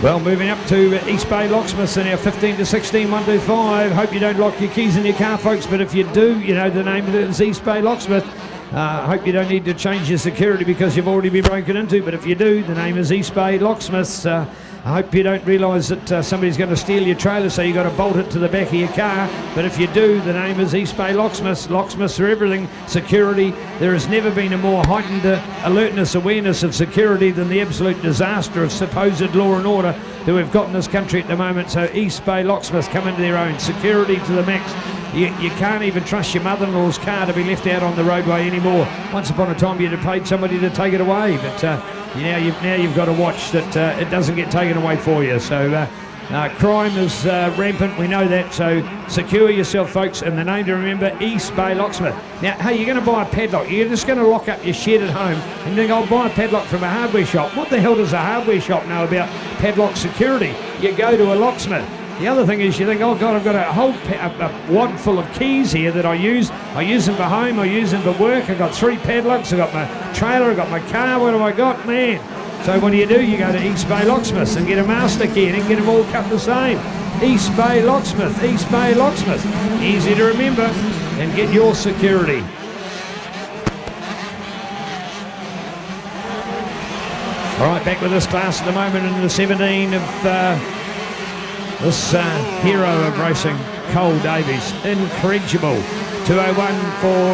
Well, moving up to East Bay Locksmiths in our 15 to 16, 1 to 5. Hope you don't lock your keys in your car, folks, but if you do, you know the name of it is East Bay Locksmith. Hope you don't need to change your security because you've already been broken into, but if you do, the name is East Bay Locksmiths. I hope you don't realise that somebody's going to steal your trailer, so you've got to bolt it to the back of your car. But if you do, the name is East Bay Locksmiths. Locksmiths for everything. Security. There has never been a more heightened alertness, awareness of security than the absolute disaster of supposed law and order that we've got in this country at the moment. So East Bay Locksmiths come into their own. Security to the max. You can't even trust your mother-in-law's car to be left out on the roadway anymore. Once upon a time, you'd have paid somebody to take it away, but now you've got to watch that it doesn't get taken away for you. So crime is rampant, we know that. So secure yourself, folks, and the name to remember, East Bay Locksmith. Now, hey, you're going to buy a padlock. You're just going to lock up your shed at home and think, I'll buy a padlock from a hardware shop. What the hell does a hardware shop know about padlock security? You go to a locksmith. The other thing is you think, oh God, I've got a whole a wad full of keys here that I use. I use them for home, I use them for work. I've got 3 padlocks, I've got my trailer, I've got my car. What have I got? Man. So what do? You go to East Bay Locksmiths and get a master key and get them all cut the same. East Bay Locksmith, East Bay Locksmith. Easy to remember and get your security. All right, back with this class at the moment in the 17 of... this hero of racing, Cole Davies, incredible. 201 for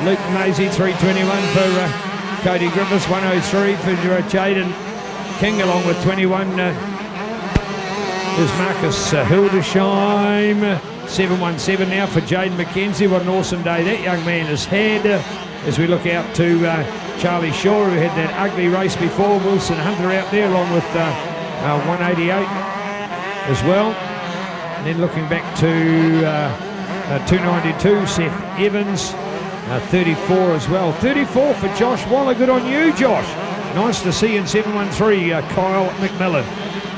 Luke Maisie, 321 for Cody Griffiths, 103 for Jaden King, along with 21 is Marcus Hildesheim. 717 now for Jaden McKenzie. What an awesome day that young man has had. As we look out to Charlie Shaw, who had that ugly race before. Wilson Hunter out there along with 188. As well, and then looking back to 292, Seth Evans, 34 as well. 34 for Josh Waller. Good on you, Josh. Nice to see in 713, Kyle McMillan.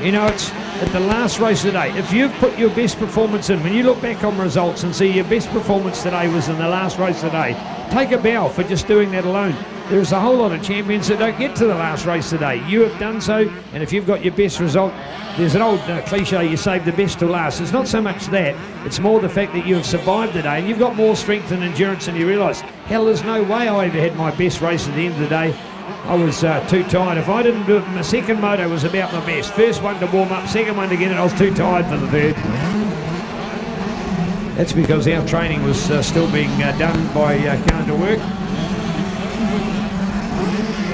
You know, it's at the last race of the day. If you've put your best performance in, when you look back on results and see your best performance today was in the last race of the day, take a bow for just doing that alone. There's a whole lot of champions that don't get to the last race today. You have done so, and if you've got your best result, there's an old cliche, you save the best to last. It's not so much that, it's more the fact that you have survived the day and you've got more strength and endurance than you realise. Hell, there's no way I ever had my best race at the end of the day. I was too tired. If I didn't do it, my second moto was about my best. First one to warm up, second one to get it, I was too tired for the third. That's because our training was still being done by going to work.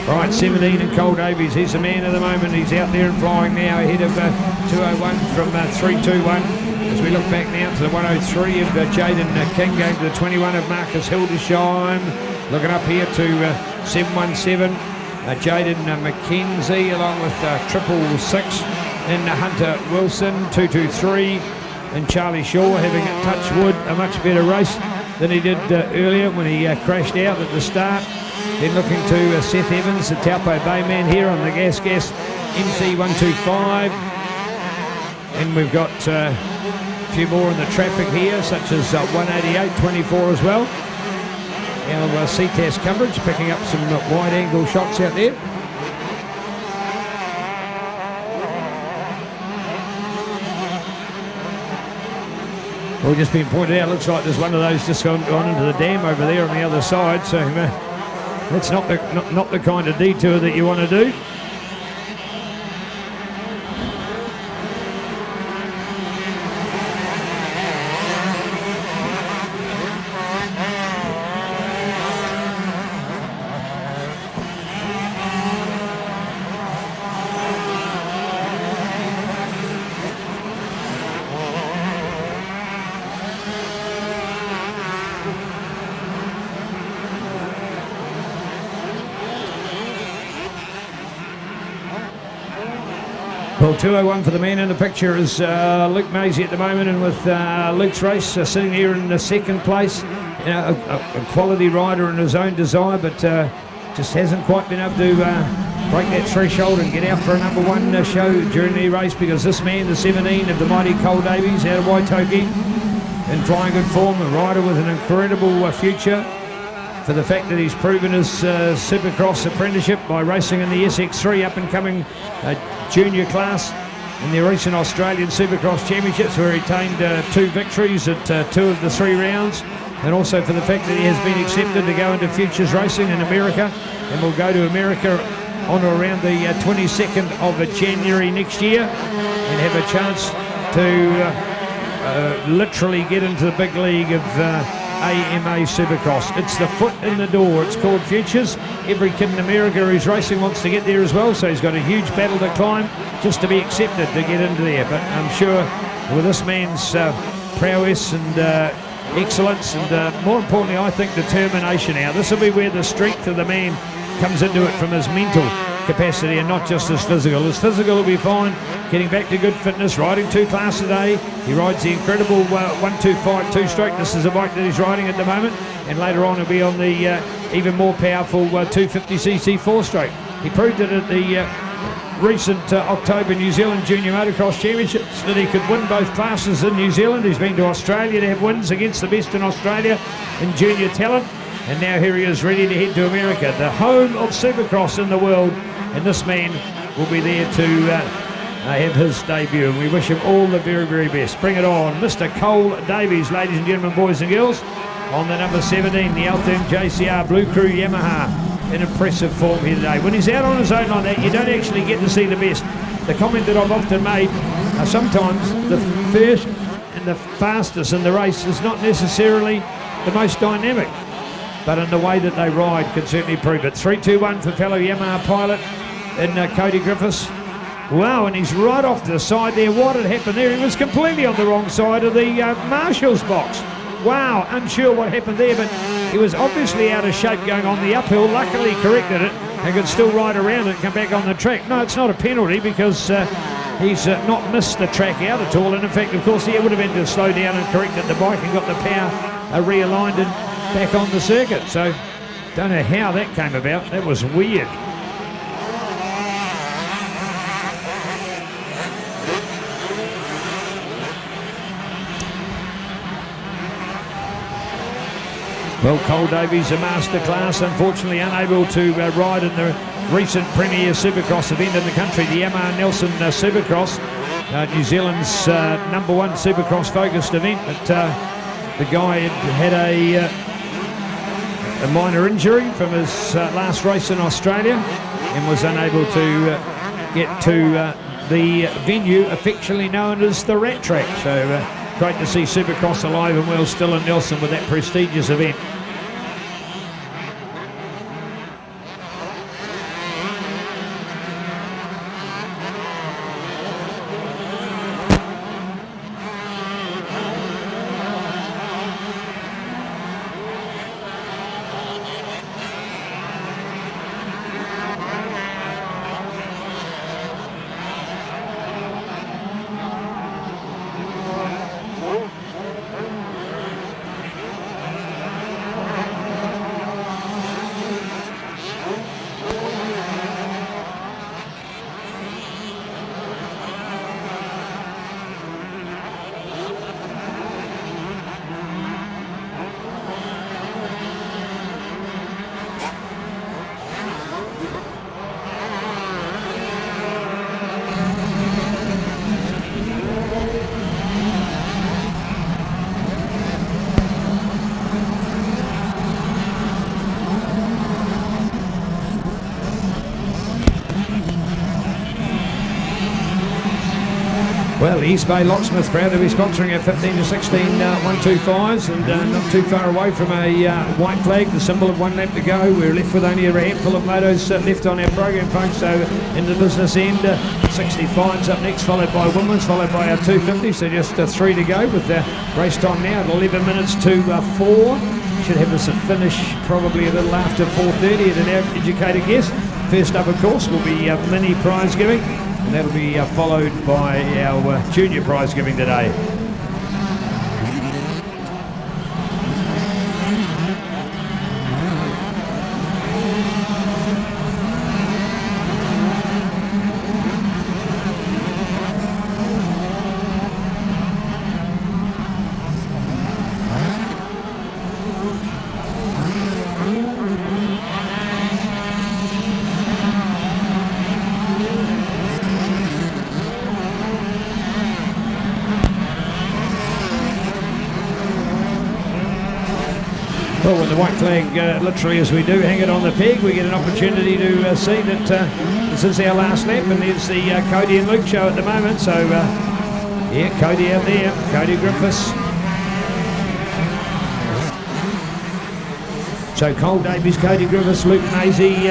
Right, 17 and Cole Davies, he's the man at the moment. He's out there and flying now ahead of 201 from 321. As we look back now to the 103 of Jaden King, going to the 21 of Marcus Hildesheim. Looking up here to 717, Jaden McKenzie along with 666 and Hunter Wilson, 223. And Charlie Shaw having, touch wood, a much better race than he did earlier when he crashed out at the start. Then looking to Seth Evans, the Taupo Bay man here on the Gas MC125. And we've got a few more in the traffic here, such as 188, 24 as well. Our Ctas coverage, picking up some wide angle shots out there. Well, just been pointed out, looks like there's one of those just gone into the dam over there on the other side. So that's not the kind of detour that you want to do. Well, 201 for the man in the picture is Luke Maisie at the moment, and with Luke's race sitting here in the second place. A quality rider in his own desire, but just hasn't quite been able to break that threshold and get out for a number one show during the race, because this man, the 17 of the mighty Cole Davies out of Waitoki, in flying good form, a rider with an incredible future for the fact that he's proven his Supercross apprenticeship by racing in the SX3 up and coming junior class. in the recent Australian Supercross Championships, where he attained 2 victories at 2 of the 3 rounds, and also for the fact that he has been accepted to go into futures racing in America, and will go to America on or around the 22nd of January next year, and have a chance to literally get into the big league of AMA Supercross. It's the foot in the door. It's called futures. Every kid in America who's racing wants to get there as well, so he's got a huge battle to climb just to be accepted to get into there. But I'm sure with this man's prowess and excellence, and more importantly, I think determination now, this will be where the strength of the man comes into it, from his mental capacity and not just his physical. His physical will be fine, getting back to good fitness, riding 2 class a day. He rides the incredible 125 2-stroke. This is a bike that he's riding at the moment, and later on he'll be on the even more powerful 250cc 4-stroke. He proved it at the recent October New Zealand Junior Motocross Championships that he could win both classes in New Zealand. He's been to Australia to have wins against the best in Australia in junior talent, and now here he is ready to head to America, the home of Supercross in the world, and this man will be there to have his debut, and we wish him all the very, very best. Bring it on, Mr. Cole Davies, ladies and gentlemen, boys and girls, on the number 17, the Altherm JCR Blue Crew Yamaha, in impressive form here today. When he's out on his own like that, you don't actually get to see the best. The comment that I've often made, sometimes the first and the fastest in the race is not necessarily the most dynamic, but in the way that they ride can certainly prove it. 3-2-1 for fellow Yamaha pilot in Cody Griffiths. Wow, and he's right off to the side there. What had happened there? He was completely on the wrong side of the marshal's box. Wow, unsure what happened there, but he was obviously out of shape going on the uphill. Luckily corrected it and could still ride around it and come back on the track. No, it's not a penalty because he's not missed the track out at all. And in fact, of course, he would have been to slow down and corrected the bike and got the power realigned and back on the circuit. So don't know how that came about. That was weird. Well, Cole Davies, a master class, unfortunately unable to ride in the recent premier Supercross event in the country, the Yamaha Nelson Supercross, New Zealand's #1 Supercross focused event. But the guy had a minor injury from his last race in Australia and was unable to get to the venue affectionately known as the Rat Track. So great to see Supercross alive and well still in Nelson with that prestigious event. Well, East Bay Locksmith proud to be sponsoring our 15 to 16 125s, and not too far away from a white flag, the symbol of 1 lap to go. We're left with only a handful of motos left on our program, folks. So in the business end, 65s up next, followed by Women's, followed by our 250. So just 3 to go with race time now at 11 minutes to 4. Should have us a finish probably a little after 4:30 at an educated guess. First up, of course, will be mini prize giving, and that'll be followed by our junior prize giving today. Well, with the white flag, literally as we do, hang it on the peg, we get an opportunity to see that this is our last lap, and there's the Cody and Luke show at the moment. So, yeah, Cody out there, Cody Griffiths. So Cole Davies, Cody Griffiths, Luke Maisie,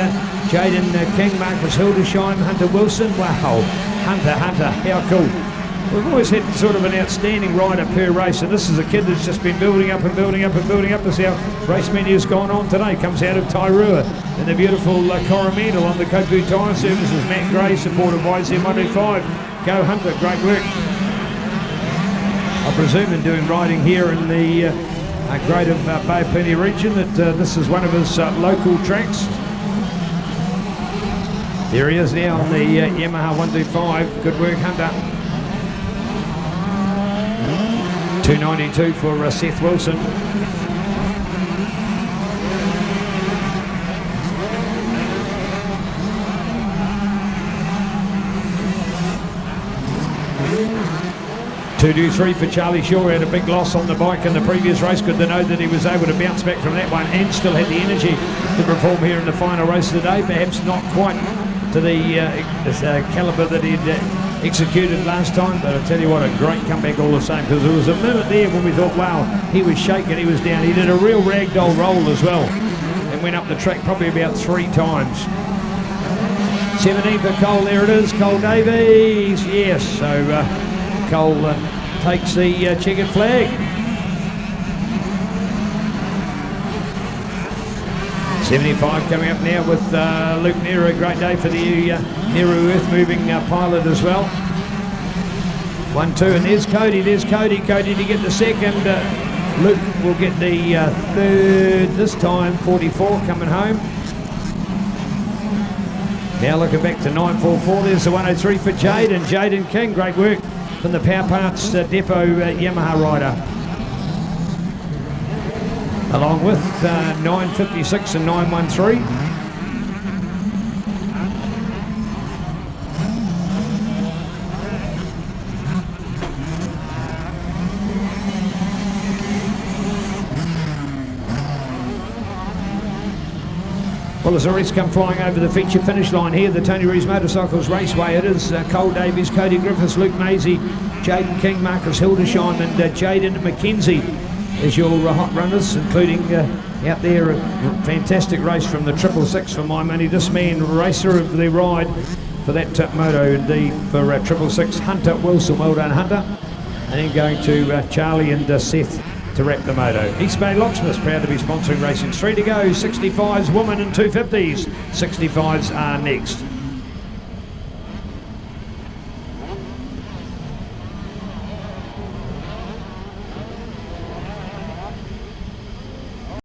Jaden King, Marcus Hildesheim, Hunter Wilson. Wow, Hunter, how cool. We've always had sort of an outstanding rider per race, and this is a kid that's just been building up and building up and building up. This our race menu's gone on today. Comes out of Tairua in the beautiful Coromandel on the Kopu Tyre Services. Matt Gray, supported by ZM105. Go Hunter, great work. I presume in doing riding here in the Greater Bay of Plenty region that this is one of his local tracks. Here he is now on the Yamaha 125. Good work, Hunter. 292 for Seth Wilson. Two, 3 for Charlie Shaw. Had a big loss on the bike in the previous race. Good to know that he was able to bounce back from that one and still had the energy to perform here in the final race of the day. Perhaps not quite to the calibre that he'd executed last time, but I'll tell you what, a great comeback all the same, because there was a minute there when we thought, wow, he was shaking, he was down. He did a real ragdoll roll as well and went up the track probably about 3 times. 17 for Cole, there it is, Cole Davies, yes. So Cole takes the checkered flag. 75 coming up now with Luke Nero. Great day for the Nero earth-moving pilot as well. 1-2, and there's Cody. Cody to get the second. Luke will get the third this time. 44 coming home. Now looking back to 944. There's the 103 for Jaden King. Great work from the Power Parts Depot Yamaha rider. Along with 956 and 913. Well, as the race come flying over the feature finish line here, the Tony Rees Motorcycles Raceway, it is Cole Davies, Cody Griffiths, Luke Maisie, Jaden King, Marcus Hildesheim and Jaden McKenzie as your hot runners, including out there a fantastic race from the 666 for my money. This man, racer of the ride for that moto indeed for 666, Hunter Wilson. Well done, Hunter. And then going to Charlie and Seth to wrap the moto. East Bay Locksmiths proud to be sponsoring racing. 3 to go, 65s women and 250s. 65s are next.